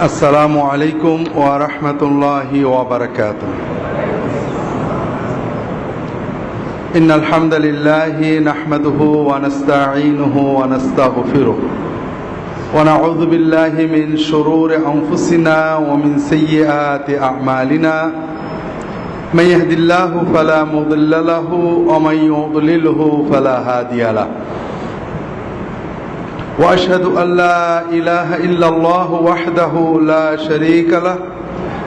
السلام عليكم ورحمة الله وبركاته. إن الحمد لله نحمده ونستعينه ونستغفره ونعوذ بالله من شرور أنفسنا ومن سيئات أعمالنا من يهد الله فلا مضل له ومن يضلله فلا هادي له وأشهد أن لا إله إلا الله وحده لا شريك له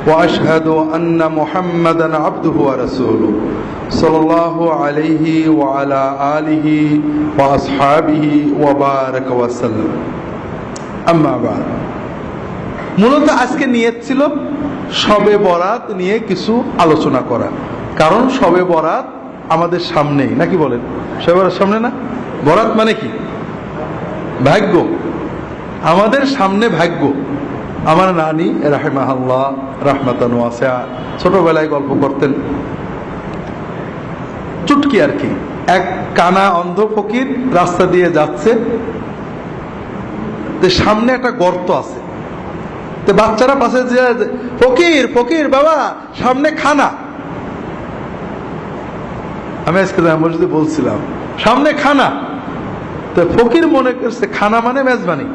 وأشهد أن محمدا عبده ورسوله صلى الله عليه وعلى آله وأصحابه وبارك وسلم. আম্মা বা'দ। মূলত আজকে নিয়ত ছিল শবে বরাত নিয়ে কিছু আলোচনা করা, কারণ শবে বরাত আমাদের সামনেই, নাকি বলেন? শবে বরাত সামনে না? বরাত মানে কি? ভাগ্য। আমাদের সামনে ভাগ্য। আমার নানি রাহিমাহুল্লাহ রাহমাতান ওয়াসিআ ছোটবেলায় গল্প করতেন, চুটকি আর কি। এক কানা অন্ধ ফকির রাস্তা দিয়ে যাচ্ছে, সামনে একটা গর্ত আছে, তো বাচ্চারা পাশে যে ফকির ফকির বাবা সামনে খানা। আমি আজকে মসজিদে বলছিলাম সামনে খানা, তো ফকির মনে করছে খানা মানে মেজবানি,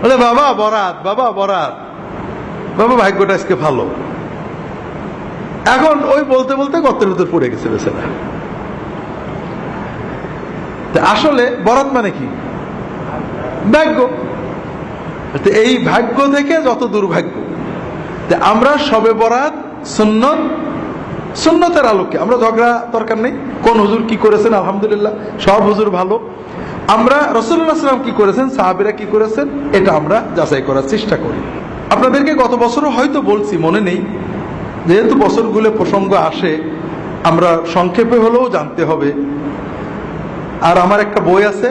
বলে বাবা বরাত, বাবা বরাত, বাবা ভাগ্যটা আজকে ভালো। এখন ওই বলতে বলতে গর্তের ভিতর পড়ে গেছে বেচারা। আসলে বরাত মানে কি? ভাগ্য। এই ভাগ্য থেকে যত দুর্ভাগ্য। আমরা শবে বরাত সুন্নত, সুন্নতের আলোকে আমরা ঝগড়া দরকার নেই। কোন হুজুর কি করেছেন, আলহামদুলিল্লাহ সব হুজুর ভালো। আমরা রাসূলুল্লাহ সাল্লাল্লাহু আলাইহি ওয়াসাল্লাম কি করেছেন, সাহাবীরা কি করেছেন, এটা আমরা যাচাই করার চেষ্টা করি। আপনাদেরকে গত বছরও হয়তো বলছি, মনে নেই, যেহেতু বছরগুলো প্রসঙ্গ আসে আমরা সংক্ষেপে হলেও জানতে হবে। আর আমার একটা বই আছে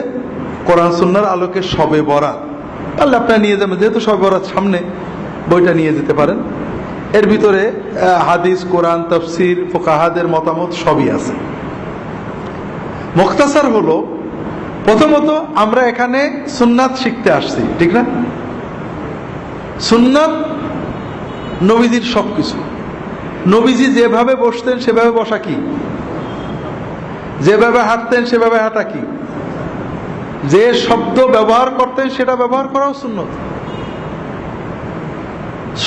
কোরআন সুন্নাহর আলোকে শবে বরাত, তাহলে আপনারা নিয়ে যাবেন, যেহেতু শবে বরাত সামনে, বইটা নিয়ে যেতে পারেন। এর ভিতরে হাদিস, কোরআন, তাফসীর, ফুকাহাদের মতামত সবই আছে। মুখতাসার হলো, প্রথমত আমরা এখানে সুন্নাত শিখতে আসছি, ঠিক না? সুন্নাত নবীজির সবকিছু। নবীজি যেভাবে বসতেন সেভাবে বসা কি, যেভাবে হাঁটতেন সেভাবে হাঁটা কি, যে শব্দ ব্যবহার করতেন সেটা ব্যবহার করাও সুন্নত।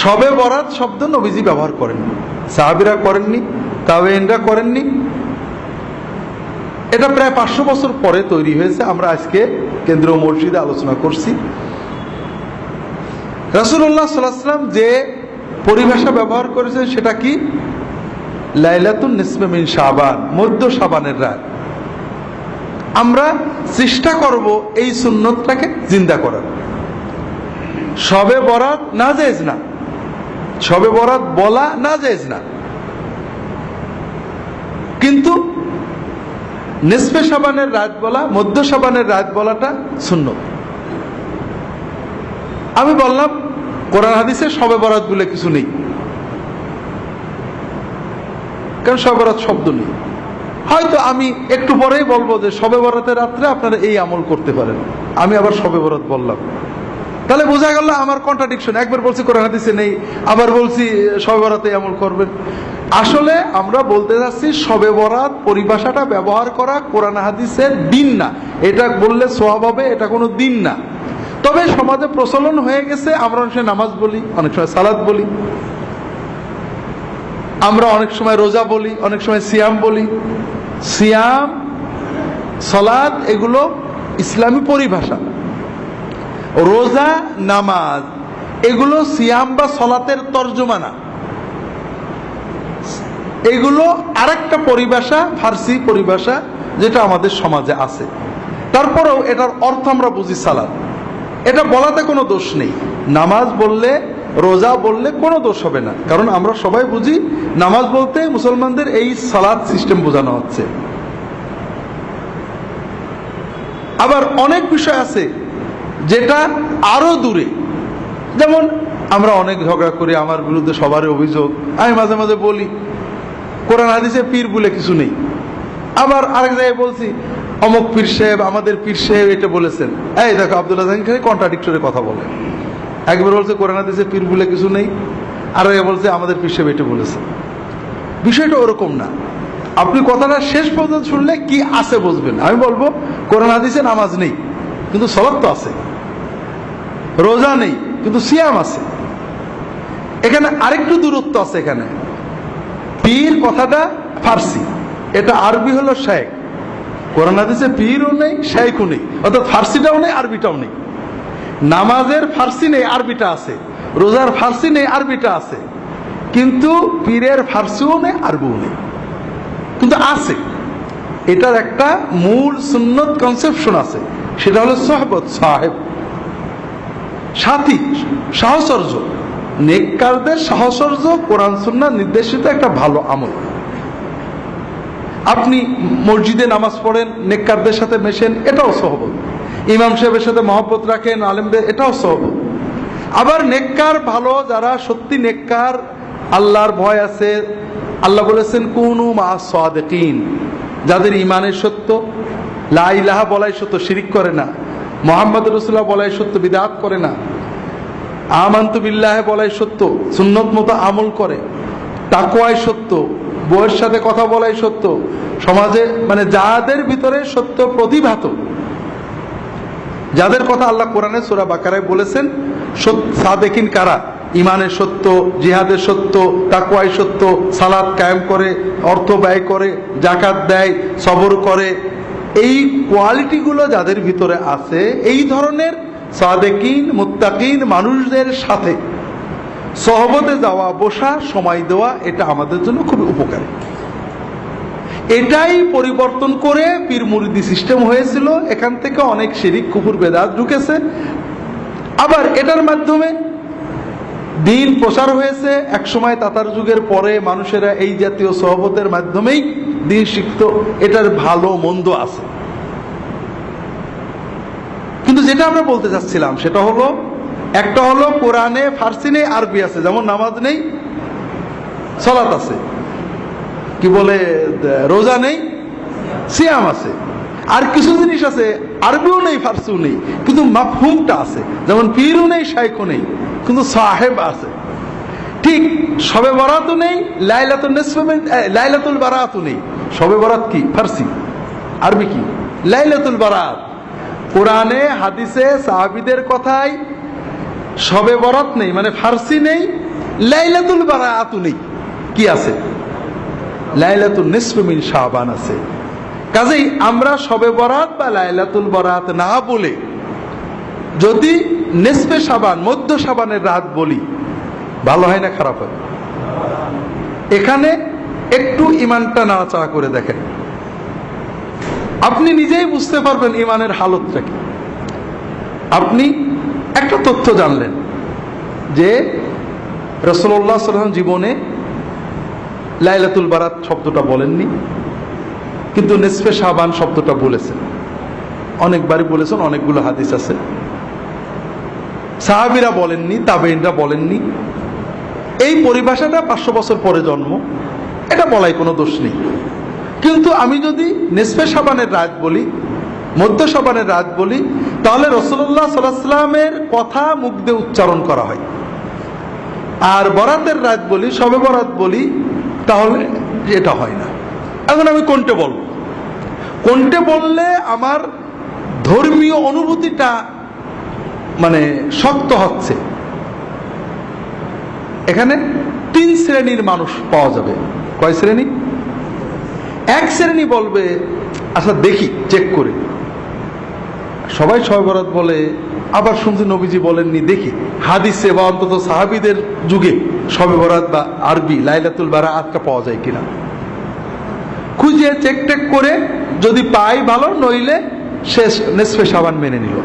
শবে বরাত শব্দ নবীজি ব্যবহার করেননি, সাহাবীরা করেননি, তাবেঈনরা করেননি। এটা প্রায় 500 বছর পরে তৈরি হয়েছে। আমরা আজকে কেন্দ্রীয় মসজিদে আলোচনা করছি। রাসূলুল্লাহ সাল্লাল্লাহু আলাইহি ওয়াসাল্লাম যে পরিভাষা ব্যবহার করেছেন সেটা কি? লাইলাতুন নিসফে মিন শাবান, মধ্য শাবানের রাত। আমরা চেষ্টা করব এই সুন্নতটাকে জিন্দা করার। শবে বরাত নাজায়েজ না, শবে বরাত বলা নাজায়েজ না, কিন্তু নিসফে শাবানের রাত বলা, মধ্য শাবানের রাত বলাটা সুন্নত। আমি বললাম কোরআন হাদিসে শবে বরাত বলে কিছু নেই, কারণ শবে বরাত শব্দ নেই। হয়তো আমি একটু পরেই বলবো যে শবে বরাতের রাত্রে আপনারা এই আমল করতে পারেন, আমি আবার শবে বরাত বললাম, তাহলে বোঝা গেল আমার কন্ট্রাডিকশন। একবার বলছি কোরআন হাদিসে নেই, আবার বলছি শবে বরাতে আমল করবেন। আসলে আমরা বলতে যাচ্ছি শবে বরাত পরিভাষাটা ব্যবহার করা কোরআন হাদিসের দিন না। এটা বললে সওয়াব হবে, এটা কোনো দিন না। তবে সমাজে প্রচলন হয়ে গেছে, আমরা অনেক সময় নামাজ বলি, অনেক সময় সালাত বলি, আমরা অনেক সময় রোজা বলি, অনেক সময় সিয়াম বলি। সিয়াম, সালাত এগুলো ইসলামী পরিভাষা। রোজা, নামাজ এগুলো সিয়াম বা সালাতের তর্জমা না, এগুলো আরেকটা পরিভাষা, ফার্সি পরিভাষা, যেটা আমাদের সমাজে আছে। তারপরেও এটার অর্থ আমরা বুঝি সালাত। এটা বলাতে কোনো দোষ নেই। নামাজ বললে, রোজা বললে কোনো দোষ হবে না, কারণ আমরা সবাই বুঝি নামাজ বলতে মুসলমানদের এই সালাত সিস্টেম বোঝানো হচ্ছে। আবার অনেক বিষয় আছে যেটা আরো দূরে, যেমন আমরা অনেক ঝগড়া করি, আমার বিরুদ্ধে সবারই অভিযোগ, আমি মাঝে মাঝে বলি কোরআন হাদিসে পীর বলে কিছু নেই। আবার আরেক জায়গায় বলছি অমুক পীর সাহেব, আমাদের পীর সাহেব এটা বলেছেন। এই দেখো আব্দুল্লাহ জাহান খালি কন্ট্রাডিক্টরি কথা বলে। একবার বলছে কোরআন হাদিসে পীর বলে কিছু নেই, আর বলছে আমাদের পীর সাহেব এটা বলেছে। বিষয়টা ওরকম না। আপনি কথাটা শেষ পর্যন্ত শুনলে কি আছে বুঝবেন। আমি বলবো কোরআন হাদিসে নামাজ নেই কিন্তু সালাত তো আছে, রোজা নেই কিন্তু সিয়াম আছে। এখানে আরেকটু দূরত্ব আছে। এখানে পীর কথাটা ফার্সি, এটা আরবি হলো শেখ। কোরআন হাদিসে পীরও নেই, শেখও নেই, অর্থাৎ ফার্সিটাও নেই আরবিটাও নেই। নামাজের ফার্সি নেই, আরবিটা আছে। রোজার ফার্সি নেই, আরবিটা আছে। কিন্তু পীরের ফার্সিও নেই, আরবিও নেই, কিন্তু আছে। এটার একটা মূল সুন্নত কনসেপশন আছে, সেটা হলো সোহবত, সাহেব, সাথী, সাহচর্য। নেককারদের সাহচর্য কোরআন সুন্নাহ নির্দেশিত একটা ভালো আমল। আপনি মসজিদে নামাজ পড়েন, নেককারদের সাথে মেশেন, এটাও সোহবত। ইমাম সাহেবের সাথে মহব্বত রাখেন, আলেমদের, এটাও সোহবত। আবার নেককার ভালো যারা সত্যি নেককার, আল্লাহর ভয় আছে, আল্লাহ বলেছেন কুনু মা'আস সাদিকিন, যাদের ইমানের সত্য, লা ইলাহা বলাই সত্য, শিরিক করে না, মুহাম্মদ রাসূলুল্লাহ বলাই সত্য, বিদআত করে না, আমানতু বিল্লাহি বলাই সত্য, সুন্নত মতো আমল করে, তাকওয়াই সত্য, বউয়ের সাথে কথা বলাই সত্য, সমাজে মানে যাদের ভিতরে সত্য প্রতিভাত, যাদের কথা আল্লাহ কোরআনে সূরা বাকারায় বলেছেন সাদেকিন কারা, ইমানের সত্য, জিহাদের সত্য, তাকওয়াই সত্য, সালাত কায়েম করে, অর্থ ব্যয় করে, যাকাত দেয়, সবর করে, এই কোয়ালিটিগুলো যাদের ভিতরে আছে, এই ধরনের সাদেকিন মুত্তাকিন মানুষদের সাথে সহবতে যাওয়া, বসা, সময় দেওয়া, এটা আমাদের জন্য খুব উপকারী। এটাই পরিবর্তন করে পীর মুরিদি সিস্টেম হয়েছিল। এখান থেকে অনেক শিরিক, কুফর, বেদাত ঢুকেছে। আবার এটার মাধ্যমে দিন প্রচার হয়েছে। একসময় তাতার যুগের পরে মানুষেরা এই জাতীয় সহবতের মাধ্যমেই দিন শিখত। এটার ভালো মন্দ আছে, কিন্তু যেটা আমরা বলতে চাচ্ছিলাম সেটা হলো, একটা হলো কোরআনে ফার্সি নেই, আরবি আছে, যেমন নামাজ নেই, সালাত আছে, কি বলে রোজা নেই, সিয়াম আছে। আর কিছু জিনিস আছে আরবিও নেই, ফার্সিও নেই, কিন্তু মাফহুমটা আছে, যেমন পীরও নেই, শাইখও নেই, কিন্তু সাহেব আছে। ঠিক শবে বরাতও নেই, লাইলাতুল বারাতও নেই। শবে বরাত কি? ফার্সি। আরবি কি? লাইলাতুল বারাত। কোরআনে হাদিসে সাহাবীদের কথায় শবে বরাত নেই, মানে ফার্সি নেই, লাইলাতুল বারাতও নেই। কি আছে? লাইলাতুল নিসফ মিন শাবান আছে। কাজেই আমরা শবে বরাত বা লাইলাতুল বরাত না বলে যদি নিসফে শাবান, মধ্য শাবানের রাত বলি, ভালো হয় না খারাপ হয়? এখানে একটু ইমানটা নাড়াচাড়া করে দেখেন, আপনি নিজেই বুঝতে পারবেন ইমানের হালতটা কি। আপনি একটা তথ্য জানলেন যে রাসূলুল্লাহ সাল্লাল্লাহু আলাইহি ওয়াসাল্লাম জীবনে লাইলাতুল বারাত শব্দটা বলেননি, কিন্তু নিসফে শাবান শব্দটা বলেছেন, অনেকবারই বলেছেন, অনেকগুলো হাদিস আছে। সাহাবীরা বলেননি, তাবেঈনরা বলেননি। এই পরিভাষাটা 500 বছর পরে জন্ম, এটা বলাই কোনো দোষ নেই। কিন্তু আমি যদি নিসফে শাবানের রাত বলি, মধ্য শাবানের রাত বলি, তাহলে রাসূলুল্লাহ সাল্লাল্লাহু আলাইহি ওয়াসাল্লামের কথা মুখ দিয়ে উচ্চারণ করা হয়। আর বরাতের রাত বলি, শবে বরাত বলি, তাহলে এটা হয় না। এখন আমি কোনটা বলবো? কোনটা বললে আমার ধর্মীয় অনুভূতিটা মানে শক্ত হচ্ছে? এখানে 3 শ্রেণীর মানুষ পাওয়া যাবে। কয় শ্রেণী? এক শ্রেণী বলবে আচ্ছা দেখি চেক করে, সবাই শবে বরাত বলে, আবার শুনছি নবীজি বলেননি, দেখি হাদিসে বা অন্তত সাহাবীদের যুগে শবে বরাত বা আরবি লাইলাতুল বারাতটা পাওয়া যায় কিনা, খুঁজে চেক টেক করে যদি পাই ভালো, নইলে শেষ নিসফে শাবান মেনে নিল।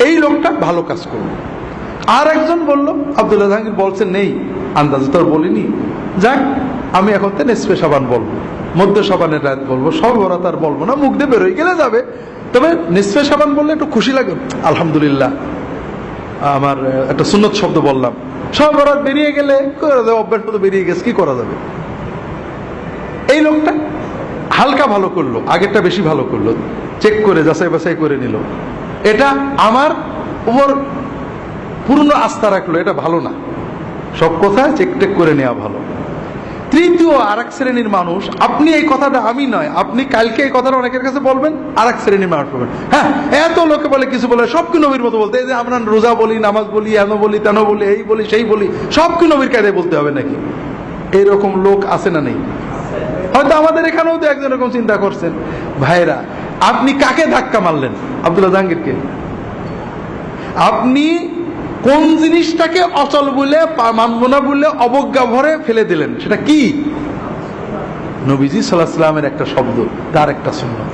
এই লোকটা ভালো কাজ করলো। আর একজন বলল, আব্দুল্লাহ জাহাঙ্গীর বলছেন নেই, আন্দাজ তো আর বলিনি, যাক আমি এখন তো নিসফে শাবান বলবো, মধ্য শাবানের রাত বলবো, শবে বরাত আর বলবো না, মুখ দিয়ে বেরোয় গেলে যাবে। তবে নিসফে শাবান বললে একটু খুশি লাগে, আলহামদুলিল্লাহ আমার একটা সুন্নত শব্দ বললাম। শবে বরাত বেরিয়ে গেলে অভ্যাস তো বেরিয়ে গেছে, কি করা যাবে। এই লোকটা হালকা ভালো করলো, আগেরটা বেশি ভালো করলো, চেক করে যাচাই বাছাই করে নিল। এটা আমার উপর পূর্ণ আস্থা রাখলো, এটা ভালো না। সব কথা চেক করে নেওয়া ভালো। তৃতীয় আরেক শ্রেণীর মানুষ, আপনি এই কথাটা, আমি নয়, আপনি কালকে এই কথাটা অনেকের কাছে বলবেন, আরেক শ্রেণীর মানুষ বলবেন, হ্যাঁ এত লোকে বলে কিছু বলে, সব কি নবীর মতো বলতে, এই যে আমরা রোজা বলি, নামাজ বলি, এন বলি, তেন বলি, এই বলি, সেই বলি, সব কি নবীর কায়দায় বলতে হবে নাকি? এইরকম লোক আছে না নেই? হয়তো আমাদের এখানেও তো একজন এরকম চিন্তা করছেন। ভাইরা, আপনি কাকে ধাক্কা মারলেন? আব্দুল্লাহ জাহাঙ্গীরকে। আপনি কোন জিনিসটাকে অচল বলে, মানব না বলে অবজ্ঞা ভরে ফেলে দিলেন? সেটা কি? নবীজি সাল্লাল্লাহু আলাইহি ওয়াসাল্লামের একটা শব্দ, তার একটা সুন্নাত।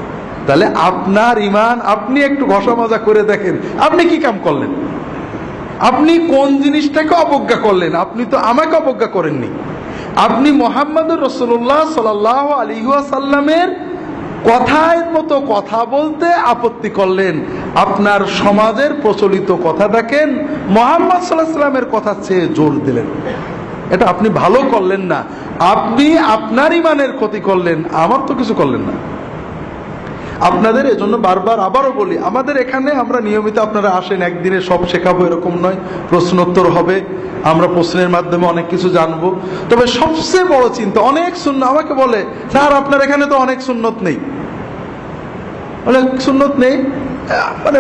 তাহলে আপনার ঈমান, আপনি একটু ঘষা মাজা করে দেখেন, আপনি কি কাম করলেন? আপনি কোন জিনিসটাকে অবজ্ঞা করলেন? আপনি তো আমাকে অবজ্ঞা করেননি। আপনি মুহাম্মদুর রাসূলুল্লাহ সাল্লাল্লাহু আলাইহি ওয়াসাল্লামের কথার মতো কথা বলতে আপত্তি করলেন। আপনার সমাজের প্রচলিত কথাটাকে মুহাম্মদ সাল্লাল্লাহু আলাইহি ওয়াসাল্লামের কথা চেয়ে জোর দিলেন। এটা আপনি ভালো করলেন না, আপনি আপনার ঈমানের ক্ষতি করলেন, আমার তো কিছু করলেন না। আপনাদের এজন্য বারবার আবারও বলি, আমাদের এখানে আমরা নিয়মিত, আপনারা আসেন, একদিনে সব শেখাবো এরকম নয়, প্রশ্নোত্তর হবে, আমরা প্রশ্নের মাধ্যমে অনেক কিছু জানবো। তবে সবচেয়ে বড় চিন্তা, অনেক সুন্নাত আমাকে বলে, স্যার আপনার এখানে তো অনেক সুন্নত নেই। অনেক সুন্নত নেই মানে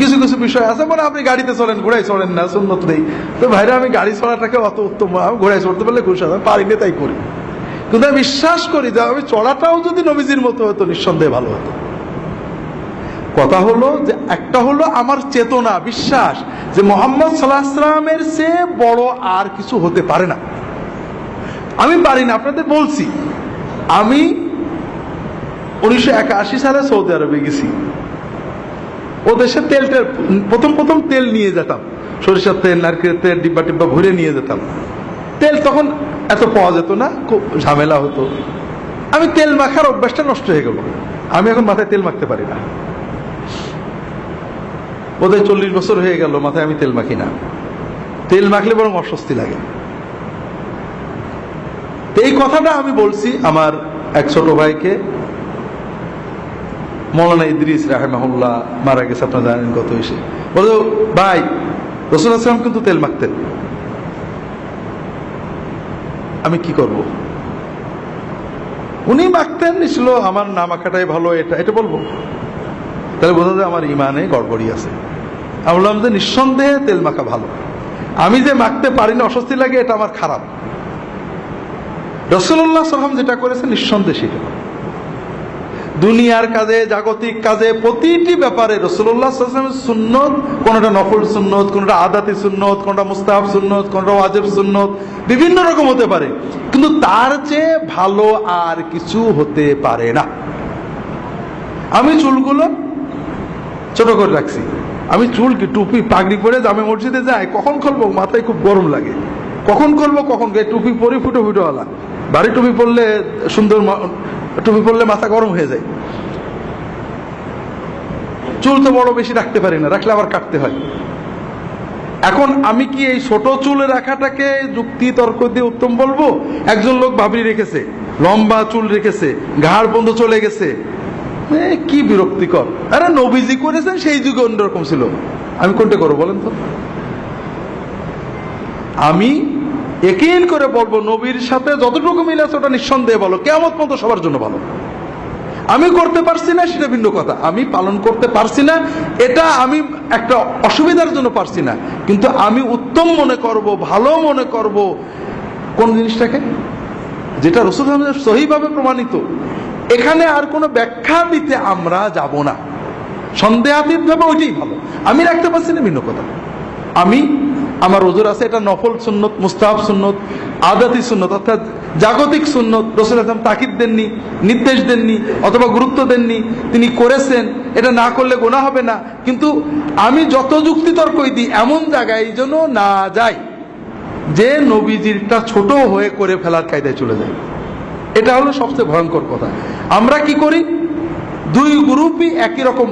কিছু কিছু বিষয় আছে, মানে আপনি গাড়িতে চলেন, ঘোড়ায় চলেন না, সুন্নত নেই। তো ভাইরা, আমি গাড়ি চলাটাকে অত উত্তম, আমি ঘোড়ায় চড়তে পারলে খুশি, আমি পারি না তাই করি। কিন্তু আমি বিশ্বাস করি যে আমি চড়াটাও যদি নবীজির মতো হতো, নিঃসন্দেহে ভালো হতো। কথা হলো যে, একটা হলো আমার চেতনা, বিশ্বাস যে মুহাম্মদ সাল্লাল্লাহু আলাইহি ওয়াসাল্লামের চেয়ে বড় আর কিছু হতে পারে না। আমি পারি না, আপনাদের বলছি, আমি 1981 সালে সৌদি আরবে গেছি। ও দেশে তেলটা প্রথম তেল নিয়ে যেতাম, সরিষার তেল, নারকেলের তেল, ডিব্বা টিব্বা ভরে নিয়ে যেতাম। তেল তখন এত পাওয়া যেত না, খুব ঝামেলা হতো। আমি তেল মাখার অভ্যাসটা নষ্ট হয়ে গেল, আমি এখন মাথায় তেল মাখতে পারি না। বোধহয় 40 বছর হয়ে গেল মাথায় আমি তেল মাখি না। তেল মাখলে বরং অস্বস্তি লাগে। তো এই কথাটা আমি বলছি আমার এক ছোট ভাইকে, মৌলানা ইদ্রিস রাহিমাহুল্লাহ, মারা গেছে, আপনারা জানেন কত এসে বলো, ভাই রাসূলুল্লাহ সাল্লাল্লাহু আলাইহি ওয়াসাল্লাম কিন্তু তেল মাখতেন, আমি কি করব? উনি মাখতেন, ছিল আমার না মাখাটাই ভালো, এটা বলবো? তাহলে বোঝা যায় আমার ইমানে গড়বড়ি আছে। আমি বললাম যে নিঃসন্দেহে তেল মাখা ভালো, আমি যে মাখতে পারি না, অস্বস্তি লাগে, এটা আমার খারাপ। রাসূলুল্লাহ সাল্লাল্লাহু আলাইহি ওয়াসাল্লাম যেটা করেছে নিঃসন্দেহে সেটা। দুনিয়ার কাজে, জাগতিক কাজে, প্রতিটি ব্যাপারে রাসূলুল্লাহ সাল্লাল্লাহু আলাইহি ওয়াসাল্লামের সুন্নত, কোনটা নফল সুন্নত, কোনটা আদাতি সুন্নত, কোনটা মুস্তাহাব সুন্নত, কোনটা ওয়াজিব সুন্নত, বিভিন্ন রকম হতে পারে, কিন্তু তার চেয়ে ভালো আর কিছু হতে পারে না। আমি চুলগুলো ছোট করে রাখছি। আমি চুল কি টুপি পাগড়ি পরে জামে মসজিদে যাই, কখন খুলবো মাথায় খুব গরম লাগে, কখন করবো কখন, টুপি পরে ফুটো ফুটোওয়ালা, ভারী টুপি পরলে সুন্দর, টুপি পরলে মাথা গরম হয়ে যায়। চুল তো বড় বেশি রাখতে পারি না, রাখলে আবার কাটতে হয়। এখন আমি কি এই ছোট চুল রাখাটাকে যুক্তি তর্ক দিয়ে উত্তম বলবো? একজন লোক ভাবরি রেখেছে, লম্বা চুল রেখেছে, ঘাড় বন্ধ চলে গেছে, কি বিরক্তিকর। আরে নবীজি করেছেন, সেই যুগে অন্যরকম ছিল, আমি কোনটা করবো বলেন তো? আমি ইয়াকিন করে বলবো, নবীর সাথে যতটুকু মিল আছে ওটা নিঃসন্দেহে ভালো, কিয়ামত পর্যন্ত সবার জন্য ভালো। আমি করতে পারছি না সেটা ভিন্ন কথা, আমি পালন করতে পারছি না, এটা আমি একটা অসুবিধার জন্য পারছি না, কিন্তু আমি উত্তম মনে করব, ভালো মনে করব কোন জিনিসটাকে, যেটা রাসূলুল্লাহ সহিভাবে প্রমাণিত। এখানে আর কোনো ব্যাখ্যা দিতে আমরা যাব না, সন্দেহাতীত ভাবে ওইটাই ভালো। আমি রাখতে পারছি না ভিন্ন কথা, আমি আমার ওজোর আছে, এটা নফল সুন্নত, মুস্তাহাব সুন্নত, আদাতি সুন্নত, অর্থাৎ জাগতিক সুন্নত। রাসূলুল্লাহ সাল্লাল্লাহু আলাইহি ওয়াসাল্লাম তাকিদ দেননি, নির্দেশ দেননি, অথবা গুরুত্ব দেননি, তিনি করেছেন, এটা না করলে গুনাহ হবে না। কিন্তু আমি যত যুক্তি তর্কই দিই, এমন জায়গায় যেন না যাই যে নবীজিরটা ছোট হয়ে করে ফেলার কায়দায় চলে যায়। এটা হলো সবচেয়ে ভয়ঙ্কর কথা। আমরা কি করি, দুই গ্রুপই একই রকম।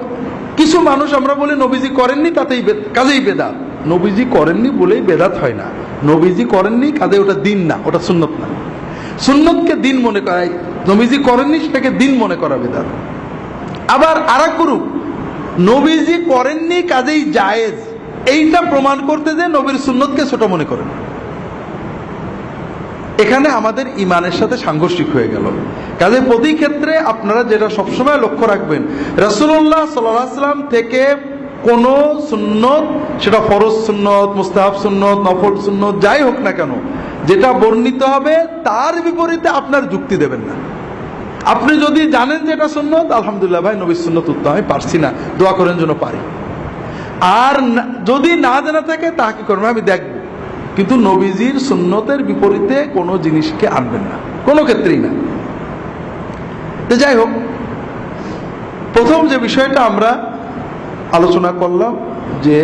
কিছু মানুষ আমরা বলি নবীজি করেননি, তাতেই কাজেই বেদাত। নবীজি করেননি বলেই বেদাত হয় না, নবীজি করেননি কাজে ওটা দিন না, ওটা সুন্নত না। সুন্নতকে দিন মনে করাই, নবীজি করেননি সেটাকে দিন মনে করা বেদাত। আবার আরেক গ্রুপ নবীজি করেননি কাজেই জায়েজ, এইটা প্রমাণ করতে যে নবীর সুন্নতকে ছোট মনে করেন, এখানে আমাদের ইমানের সাথে সাংঘর্ষিক হয়ে গেল। কাজে প্রতি ক্ষেত্রে আপনারা যেটা সবসময় লক্ষ্য রাখবেন, রাসূলুল্লাহ সাল্লাল্লাহু আলাইহি ওয়াসাল্লাম থেকে কোন সুন্নত, সেটা ফরজ সুন্নত, মুস্তাহাব সুন্নত, নফল সুন্নত, যাই হোক না কেন, যেটা বর্ণিত হবে তার বিপরীতে আপনার যুক্তি দেবেন না। আপনি যদি জানেন যে এটা সুন্নত, আলহামদুলিল্লাহ ভাই নবীর সুন্নত উত্তম, আমি পারছি না, দোয়া করেন যেন পারি। আর যদি না জানা থাকে তা কি করবেন, আমি দেখব, কিন্তু নবীজির সুন্নতের বিপরীতে কোনো জিনিসকে আনবেন না, কোনো ক্ষেত্রেই না। তো যাই হোক, প্রথম যে বিষয়টা আমরা আলোচনা করলাম যে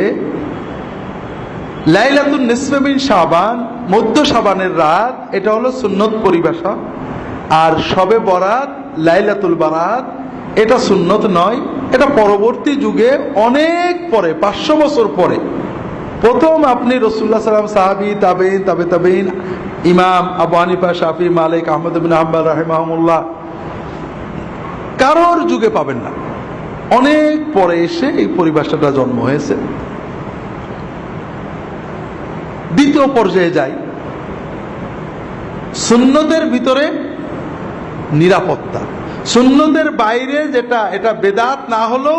লাইলাতুন নিসফে মিন শাবান, মধ্য শাবানের রাত, এটা হলো সুন্নত পরিভাষা। আর শবে বরাত, লাইলাতুল বারাত, এটা সুন্নত নয়, এটা পরবর্তী যুগে অনেক পরে, 500 বছর পরে প্রথম আপনি রাসূলুল্লাহ সাল্লাল্লাহু আলাইহি ওয়াসাল্লাম, সাহাবী, তাবেঈন, তাবেঈন, ইমাম আবু হানিফা, শাফি, মালিক, আহমদ ইবনে হাম্বল রাহিমাহুল্লাহ, কারোর যুগে পাবেন না। অনেক পরে এসে এই পরিভাষাটা জন্ম হয়েছে। দ্বিতীয় পর্যায়ে যাই, সুন্নতের ভিতরে নিরাপত্তা। সুন্নতের বাইরে যেটা, এটা বেদাত না হলেও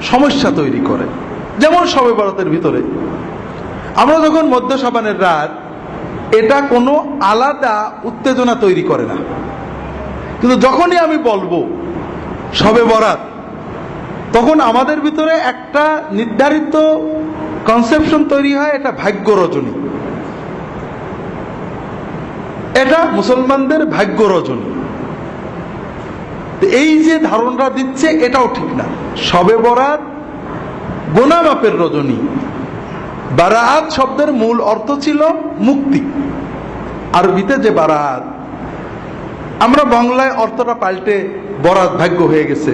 সমস্যা তৈরি করে। যেমন শবে বরাতের ভিতরে আমরা যখন মধ্য শাবানের রাত, এটা কোনো আলাদা উত্তেজনা তৈরি করে না, কিন্তু যখনই আমি বলবো শবে বরাত, তখন আমাদের ভিতরে একটা নির্ধারিত কনসেপশন তৈরি হয়, এটা ভাগ্য রজনী, এটা মুসলমানদের ভাগ্য রজনী। এই যে ধারণা দিচ্ছে এটাও ঠিক না। শবে বরাত গুনাহ মাপের রজনী। বারাত শব্দের মূল অর্থ ছিল মুক্তি, আরবিতে যে বারাত, আমরা বাংলায় অর্থটা পাল্টে বরাত ভাগ্য হয়ে গেছে,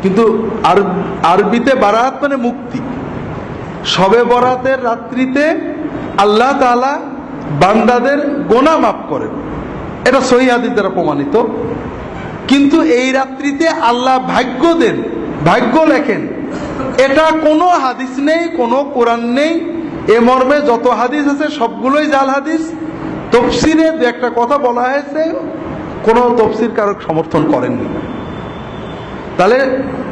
কিন্তু আরবিতে বারাত মানে মুক্তি। শবে বরাতের রাত্রিতে আল্লাহ তাআলা বান্দাদের গুনাহ মাফ করেন, এটা সহিহ হাদিস দ্বারা প্রমাণিত। কিন্তু এই রাত্রিতে আল্লাহ ভাগ্য দেন, ভাগ্য লেখেন, এটা কোনো হাদিস নেই, কোনো কোরআন নেই। এ মর্মে যত হাদিস আছে সবগুলোই জাল হাদিস। তাফসীরে দু একটা কথা বলা হয়েছে, কোনো তাফসীর কারক সমর্থন করেননি। তাহলে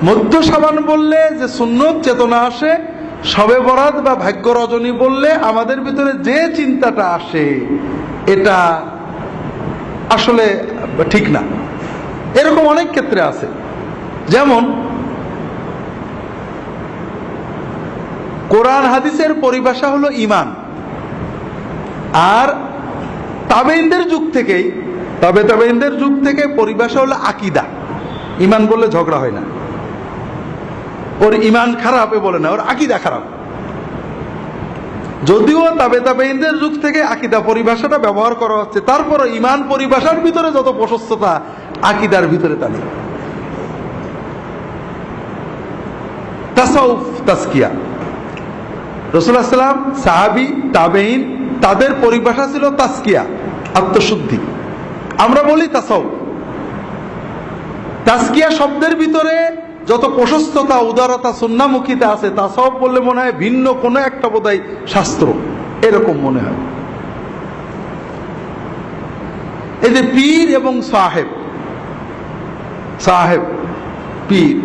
মধ্য শাবান বললে যে সুন্নত চেতনা আসে, শবে বরাত বা ভাগ্য রজনী বললে আমাদের ভিতরে যে চিন্তাটা আসে, এটা আসলে ঠিক না। এরকম অনেক ক্ষেত্রে আছে। যেমন কোরআন হাদিসের পরিভাষা হলো ঈমান, আর তাবেঈনদের যুগ থেকেই, তাবেঈনদের যুগ থেকে পরিভাষা হলো আকীদা। ঈমান বললে ঝগড়া হয় না, ওর ঈমান খারাপ এ বলে না, ওর আকীদা খারাপ। যদিও তাবেঈনদের যুগ থেকে আকীদা পরিভাষাটা ব্যবহার করা হচ্ছে, তারপর ঈমান পরিভাষার ভিতরে যত প্রশস্ততা, আকীদার ভিতরে তা নেই। তাসাউফ, তাজকিয়া, রাসূলুল্লাহ সাল্লাল্লাহু আলাইহি ওয়াসাল্লাম, সাহাবী, তাবেঈন, তাদের পরিভাষা ছিল তাজকিয়া, আত্মশুদ্ধি। আমরা বলি তাসাউফ। তাজকিয়া শব্দের ভিতরে যত প্রশস্ততা, উদারতা, সুন্নাহমুখিতা আছে, তাসাউফ বললে মনে হয় ভিন্ন কোনো একটা বোধহয় শাস্ত্র, এরকম মনে হয়। এই যে পীর এবং সাহেব, সাহেব, পীর,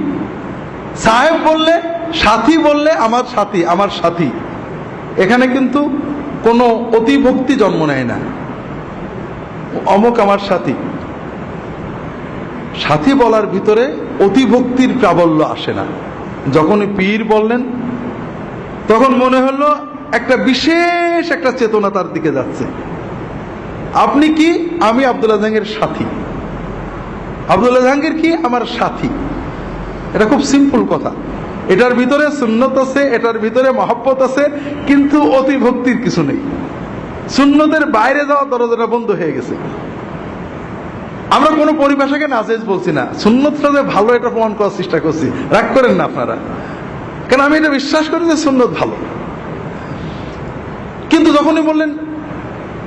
সাহেব বললে, সাথী বললে আমার সাথী, আমার সাথী, এখানে কিন্তু কোনো অতিভক্তি জন্ম নেয় না, অমুক আমার সাথী। সাথী বলার ভিতরে অতিভক্তির প্রাবল্য আসে না। যখনই পীর বললেন তখন মনে হলো একটা বিশেষ একটা চেতনা তার দিকে যাচ্ছে। আপনি কি? আমি আব্দুল্লাহ জাহাঙ্গীরের সাথী। আব্দুল্লাহ জাহাঙ্গীর কি? আমার সাথী। এটা খুব সিম্পল কথা। এটার ভিতরে সুন্নত আছে, এটার ভিতরে মহব্বত আছে, কিন্তু অতিভক্তির কিছু নেই। সুন্নতের বাইরে যাওয়া দরজাটা বন্ধ হয়ে গেছে। আমরা কোনো পরিভাষাকে নাজেজ বলছি না, সুন্নতটা যে ভালো এটা প্রমাণ করার চেষ্টা করছি। রাগ করেন না আপনারা, কারণ আমি এটা বিশ্বাস করি যে সুন্নত ভালো। কিন্তু যখনই বললেন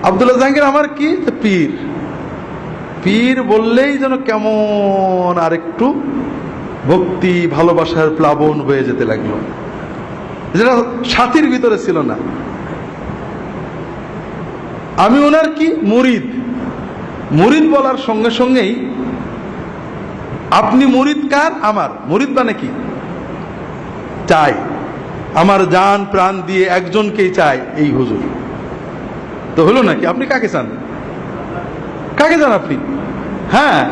আব্দুল্লাহ জাহাঙ্গীর আমার কি? পীর। পীর বললেই যেন কেমন আরেকটু ভক্তি ভালোবাসার প্লাবন বয়ে যেতে লাগলো, যেটা সাথীর ভিতরে ছিল না। আমি ওনার কি মুরিদ, মুরিদ বলার সঙ্গে সঙ্গেই আপনি মুরিদ কার? আমার। মুরিদ মানে কি? চাই, আমার জান প্রাণ দিয়ে একজনকেই চাই, এই হুজুর। তো হলো নাকি? আপনি কাকে চান? কাকে চান আপনি? হ্যাঁ,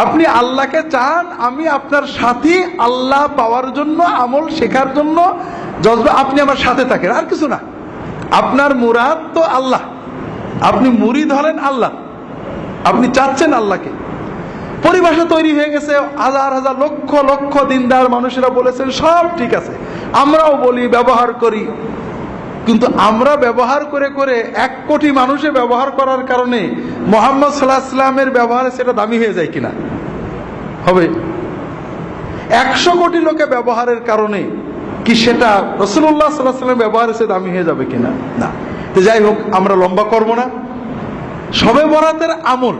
আপনি আল্লাহকে চান। আমি আপনার সাথী, আল্লাহ পাওয়ার জন্য, আমল শেখার জন্য জজবা আপনি আমার সাথে থাকেন, আর কিছু না। আপনার মুরাদ তো আল্লাহ, আপনি মুরিদ হলেন আল্লাহ, আপনি চাচ্ছেন আল্লাহকে। পরিভাষা তৈরি হয়ে গেছে, হাজার হাজার লক্ষ লক্ষ দিনদার মানুষেরা বলেছেন সব ঠিক আছে, আমরাও বলি, ব্যবহার করি। কিন্তু আমরা ব্যবহার করে করে 1 কোটি মানুষে ব্যবহার করার কারণে মুহাম্মদ সাল্লাল্লাহু আলাইহি ওয়াসাল্লামের ব্যবহারে সেটা দামি হয়ে যায় কিনা? হবে। 100 কোটি লোকে ব্যবহারের কারণে কি সেটা রাসূলুল্লাহ সাল্লাল্লাহু আলাইহি ওয়াসাল্লামের ব্যবহারে সে দামি হয়ে যাবে কিনা? না। তো যাই হোক, আমরা লম্বা করব না। শবে বরাতের আমল,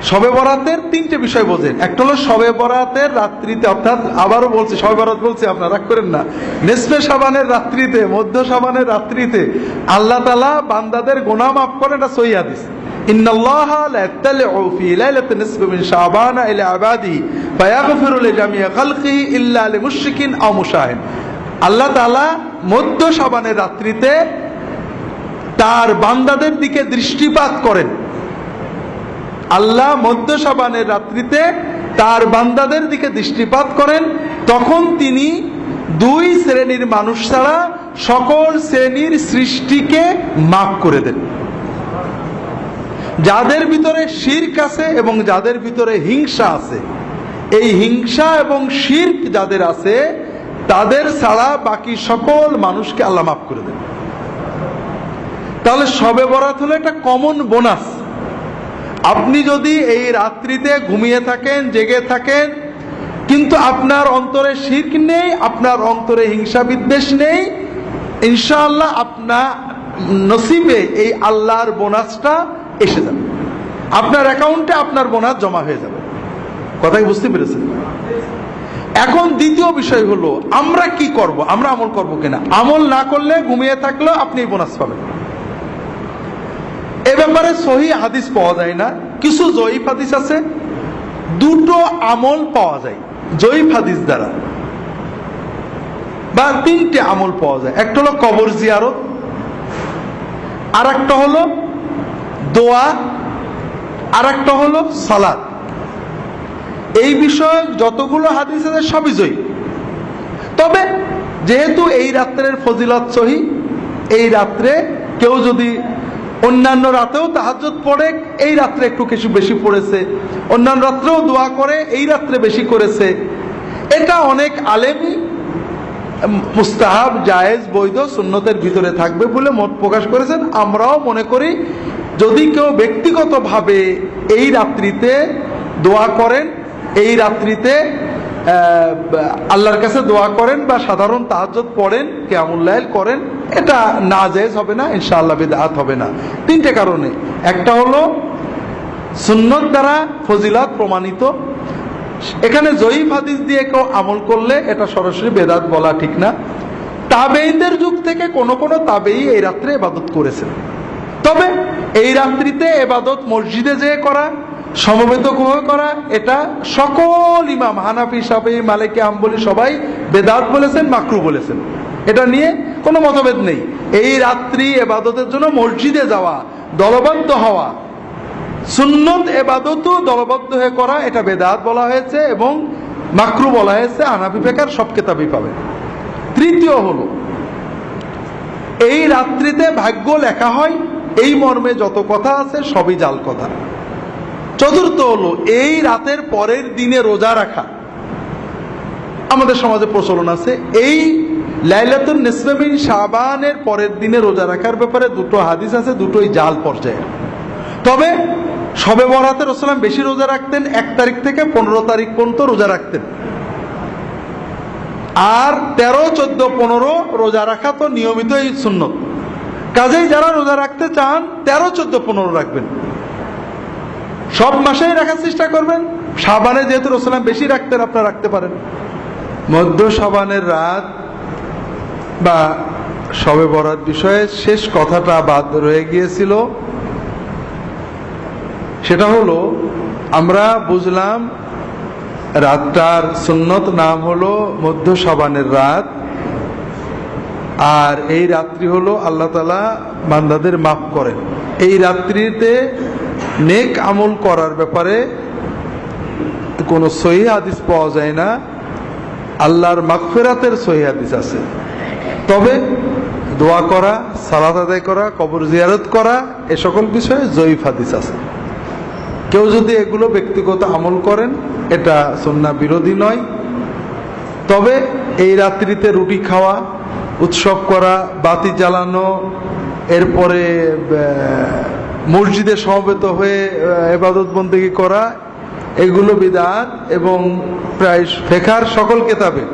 শবে বরাতের 3টে বিষয় বোঝেন। একটা হলো শবে বরাতের রাত্রিতে, অর্থাৎ আবারও বলছি, শবে বরাত বলছি, আপনারা রাগ করেন না, নিসফে শাবানের রাত্রিতে, মধ্য শাবানের রাত্রিতে আল্লাহ তাআলা বান্দাদের গুনাহ মাফ করেন। এটা সহিহ হাদিস। ইন্নাল্লাহা লা ইয়াত্তালিউ ফি লাইলাতিন নিসফি মিন শাবান ইলা ইবাদিহি ফায়াগফিরু লিজামিই খালকিহি ইল্লা লিমুশরিকিন আও মুশাহিন। আল্লাহ তাআলা মধ্য শাবানের রাত্রিতে তার বান্দাদের দিকে দৃষ্টিপাত করেন। আল্লাহ মধ্য শাবানের রাত্রিতে তার বান্দাদের দিকে দৃষ্টিপাত করেন, তখন তিনি 2 শ্রেণীর মানুষ ছাড়া সকল শ্রেণীর সৃষ্টিকে মাফ করে দেন। যাদের ভিতরে শিরক আছে এবং যাদের ভিতরে হিংসা আছে, এই হিংসা এবং শিরক যাদের আছে তাদের ছাড়া বাকি সকল মানুষকে আল্লাহ মাফ করে দেন। তাহলে শবে বরাত হলো একটা কমন বোনাস। আপনি যদি এই রাত্রিতে ঘুমিয়ে থাকেন, জেগে থাকেন, কিন্তু আপনার অন্তরে শিরক নেই, আপনার অন্তরে হিংসা বিদ্বেষ নেই, ইনশাআল্লাহ আপনার নসিবে এই আল্লাহর বোনাসটা এসে যাবে, আপনার অ্যাকাউন্টে আপনার বোনাস জমা হয়ে যাবে। কথা কি বুঝতে পেরেছেন? এখন দ্বিতীয় বিষয় হলো আমরা কি করব, আমরা আমল করব কিনা। আমল না করলে, ঘুমিয়ে থাকলেও আপনি বোনাস পাবেন। এ ব্যাপারে সহিহ হাদিস পাওয়া যায় না, কিছু জয়ীফ হাদিস আছে। 2টো আমল পাওয়া যায় জয়ীফ হাদিস দ্বারা, বা 3টে আমল পাওয়া যায়। একটা হলো কবর জিয়ারত, আর একটা হলো দোয়া, আর একটা হলো সালাত। এই বিষয়ে যতগুলো হাদিস আছে সবই জয়ীফ। তবে যেহেতু এই রাত্রের ফজিলত সহিহ, এই রাত্রে কেউ যদি অন্যান্য রাতেও তাহাজ্জুদ পড়ে, এই রাত্রে একটু কিছু বেশি পড়েছে, অন্যান্য রাত্রেও দোয়া করে, এই রাত্রে বেশি করেছে, এটা অনেক আলেমই মুস্তাহাব, জায়েজ, বৈধ, সুন্নতের ভিতরে থাকবে বলে মত প্রকাশ করেছেন। আমরাও মনে করি যদি কেউ ব্যক্তিগতভাবে এই রাত্রিতে দোয়া করেন, এই রাত্রিতে আল্লাহর কাছে দোয়া করেন বা সাধারণ তাহাজ্জুদ পড়েন, কিয়ামুল লাইল করেন, এটা নাজায়েজ হবে না, ইনশাআল্লাহ বিদআত হবে না। 3টে কারণে। একটা হলো সুন্নত দ্বারা ফজিলত প্রমাণিত। এখানে জয়ীফ হাদিস দিয়ে কেউ আমল করলে এটা সরাসরি বেদাত বলা ঠিক না। তাবেঈদের যুগ থেকে কোন কোন তাবেঈ এই রাত্রে ইবাদত করেছেন। তবে এই রাত্রিতে ইবাদত মসজিদে যেয়ে করা, সমবেত করা, এটা সকল ইমাম হানাফি, শাফিঈ, মালিকি, হাম্বলি সবাই বেদাত বলেছেন, মাকরুহ বলেছেন। এটা নিয়ে কোনো মতভেদ নেই। এই রাত্রি ইবাদতের জন্য মসজিদে যাওয়া, দলবদ্ধ হওয়া, সুন্নত ইবাদতও দলবদ্ধ হয়ে করা, এটা বেদাত বলা হয়েছে এবং মাকরুহ বলা হয়েছে। হানাফি ফিকহের সব কিতাবেই পাবেন। তৃতীয় হলো এই রাত্রিতে ভাগ্য লেখা হয়, এই মর্মে যত কথা আছে সবই জাল কথা। চতুর্থ হলো এই রাতের পরের দিনে রোজা রাখা। আমাদের সমাজে প্রচলন আছে এই লাইলাতুন নিসফে মিন শাবানের পরের দিনে রোজা রাখার ব্যাপারে 2টো হাদিস আছে, দুটোই জাল পর্যায়ে। তবে শবে বরাতে রাসূলুল্লাহ বেশি রোজা রাখতেন, 1 তারিখ থেকে 15 তারিখ পর্যন্ত রোজা রাখতেন। আর 13, 14, 15 রোজা রাখা তো নিয়মিত এই সুন্নত। কাজেই যারা রোজা রাখতে চান 13, 14, 15 রাখবেন। সব মাসেই রাখার চেষ্টা করবেন, শাবানে যেহেতু রাসূলুল্লাহ বেশি রাখতেন, আপনারা রাখতে পারেন। মধ্য শাবানের রাত বা শবে বরাত বিষয়ে শেষ কথাটা বাদ রয়ে গিয়েছিল। সেটা হলো, আমরা বুঝলাম রাতটার সুন্নত নাম হলো মধ্য শাবানের রাত, আর এই রাত্রি হলো আল্লাহ তাআলা বান্দাদের মাফ করেন। এই রাত্রিতে নেক আমল করার ব্যাপারে কোনো সহিহ হাদিস পাওয়া যায় না। আল্লাহর মাগফিরাতের সহিহ হাদিস আছে, তবে দোয়া করা, সালাত আদায় করা, কবর জিয়ারত করা, এ সকল বিষয়ে জয়ীফ হাদিস আছে। কেউ যদি এগুলো ব্যক্তিগত আমল করেন, এটা সুন্নাহ বিরোধী নয়। তবে এই রাত্রিতে রুটি খাওয়া, উৎসব করা, বাতি জ্বালানো, এরপরে মসজিদে সমবেত হয়ে ইবাদত বন্দেগী করা, এগুলো বিদআত। এবং প্রায় ফিকহের সকল কিতাবে,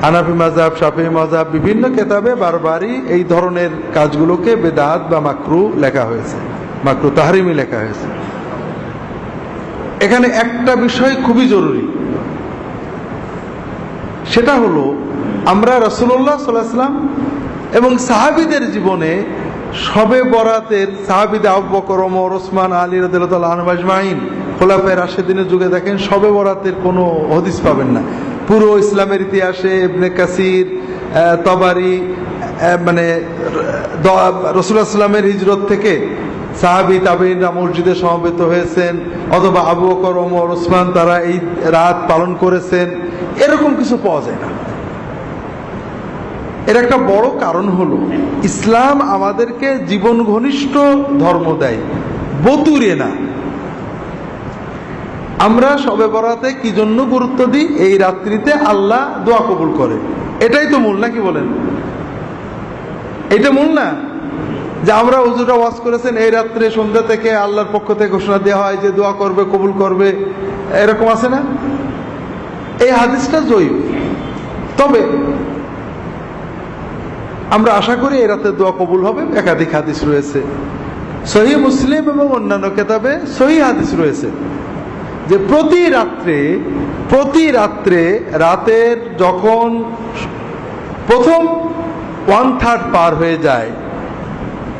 হানাফি মাযহাব, শাফিঈ মাযহাব, বিভিন্ন কিতাবে বারবারই এই ধরনের কাজগুলোকে বিদআত বা মাকরুহ লেখা হয়েছে, মাকরুহ তাহরিমি লেখা হয়েছে। এখানে একটা বিষয় খুবই জরুরি, সেটা হলো আমরা রাসূলুল্লাহ সাল্লাল্লাহু আলাইহি ওয়াসাল্লাম এবং সাহাবীদের জীবনে শবে বরাতের, সাহাবীদের আবু বকর, ওমর, ওসমান, আলী রাদিয়াল্লাহু তাআলা আনহুম আজমাইন, খোলাফায়ে রাশিদিনের যুগে দেখেন শবে বরাতের কোনো হাদিস পাবেন না। পুরো ইসলামের ইতিহাসে ইবনে কাসির, তবারি, মানে রাসূলুল্লাহ সাল্লাল্লাহু আলাইহি ওয়াসাল্লামের হিজরত থেকে সাহাবী তাবেঈনরা মসজিদে সমবেত হয়েছেন, অথবা আবু বকর, ওমর, ওসমান তারা এই রাত পালন করেছেন, এরকম কিছু পাওয়া যায় না। এর একটা বড় কারণ হলো, ইসলাম আমাদেরকে জীবন ঘনিষ্ঠ ধর্ম দেয়, বতুরে না। আমরা শবে বরাতে কি জন্য গুরুত্ব দিই? এই রাত্রিতে আল্লাহ দোয়া কবুল করে, এটাই তো মূল, নাকি বলেন? এটা মূল না যে আমরা হুজুররা ওয়াজ করেছেন এই রাত্রে সন্ধ্যা থেকে আল্লাহর পক্ষ থেকে ঘোষণা দেওয়া হয় যে দোয়া করবে, কবুল করবে, এরকম আছে না? এই হাদিসটা জয়ীফ। তবে আমরা আশা করি এই রাতে দোয়া কবুল হবে। একাধিক হাদিস রয়েছে, সহিহ মুসলিম এবং অন্যান্য কিতাবে সহিহ হাদিস রয়েছে যে প্রতি রাত্রে রাতের যখন প্রথম 1/3 পার হয়ে যায়,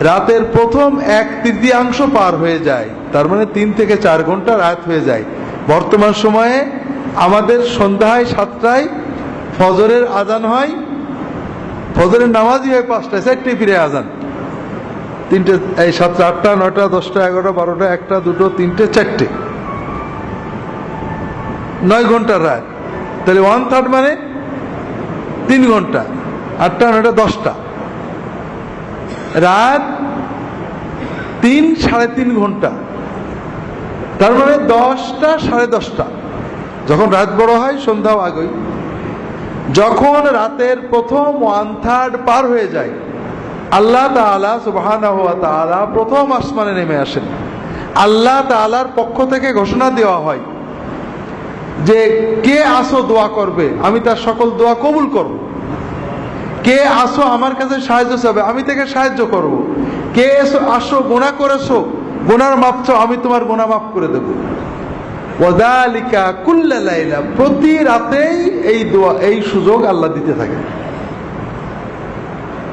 রাতের প্রথম 1/3 পার হয়ে যায়, তার মানে 3 থেকে 4 ঘন্টা রাত হয়ে যায়। বর্তমান সময়ে আমাদের সন্ধ্যায় 7টায় ফজরের আজান হয়, ফজরের নামাজই হয় 5টায়, 4টায় ফিরে আজান, 3টে, এই 7টা, 8টা, 9টা, 10টা, 11টা, 12টা, 1টা, 2টো, 3টে, 4টে, 9 ঘন্টার রাত। তাহলে 1/3 মানে 3 ঘন্টা, 8টা, 9টা, 10টা, রাত 3 সাড়ে 3 ঘন্টা, তার মানে 10টা, সাড়ে 10টা। যখন রাত বড় হয় সন্ধ্যাও আগেই। যখন রাতের প্রথম 1/3 পার হয়ে যায়, আল্লাহ তাআলা সুবহানাহু ওয়া তাআলা প্রথম আসমানে নেমে আসেন। আল্লাহ তাআলার পক্ষ থেকে ঘোষণা দেওয়া হয় যে কে আসো দোয়া করবে, আমি তার সকল দোয়া কবুল করব। কে আসো আমার কাছে সাহায্য চাবে, আমি তাকে সাহায্য করব। কে আসো গুনাহ করেছো, গুনার মাফ চাও, আমি তোমার গুনাহ মাফ করে দেব। ওয়াযালিকা কুল্লা লাইলা, প্রতি রাতেই এই দোয়া, এই সুযোগ আল্লাহ দিতে থাকে।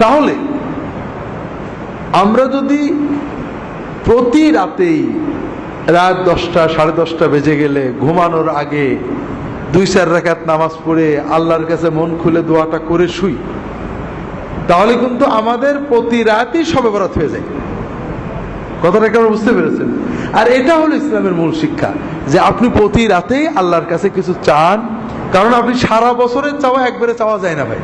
তাহলে আমরা যদি প্রতি রাতেই রাত 10টা, সাড়ে 10টা বেজে গেলে ঘুমানোর আগে 2-4 রাকাত নামাজ পড়ে আল্লাহর কাছে মন খুলে দোয়াটা করে শুই, তাহলে কিন্তু আমাদের প্রতি রাতই শবে বরাত হয়ে যায়। কথাটা কি আপনারা বুঝতে পেরেছেন? আর এটা হলো ইসলামের মূল শিক্ষা, যে আপনি প্রতি রাতেই আল্লাহর কাছে কিছু চান, কারণ আপনি সারা বছরের চাওয়া একবারে চাওয়া যায় না ভাই।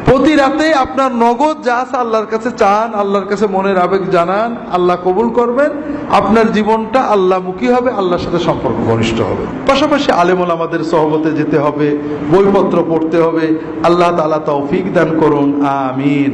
প্রতি রাতে আপনার নগদ যা আছে আল্লাহর কাছে চান, আল্লাহর কাছে মনের আবেগ জানান, আল্লাহ কবুল করবেন, আপনার জীবনটা আল্লাহমুখী হবে, আল্লাহর সাথে সম্পর্ক ঘনিষ্ঠ হবে। পাশাপাশি আলেম ওলামাদের সহবতে যেতে হবে, বইপত্র পড়তে হবে। আল্লাহ তাআলা তৌফিক দান করুন, আমিন।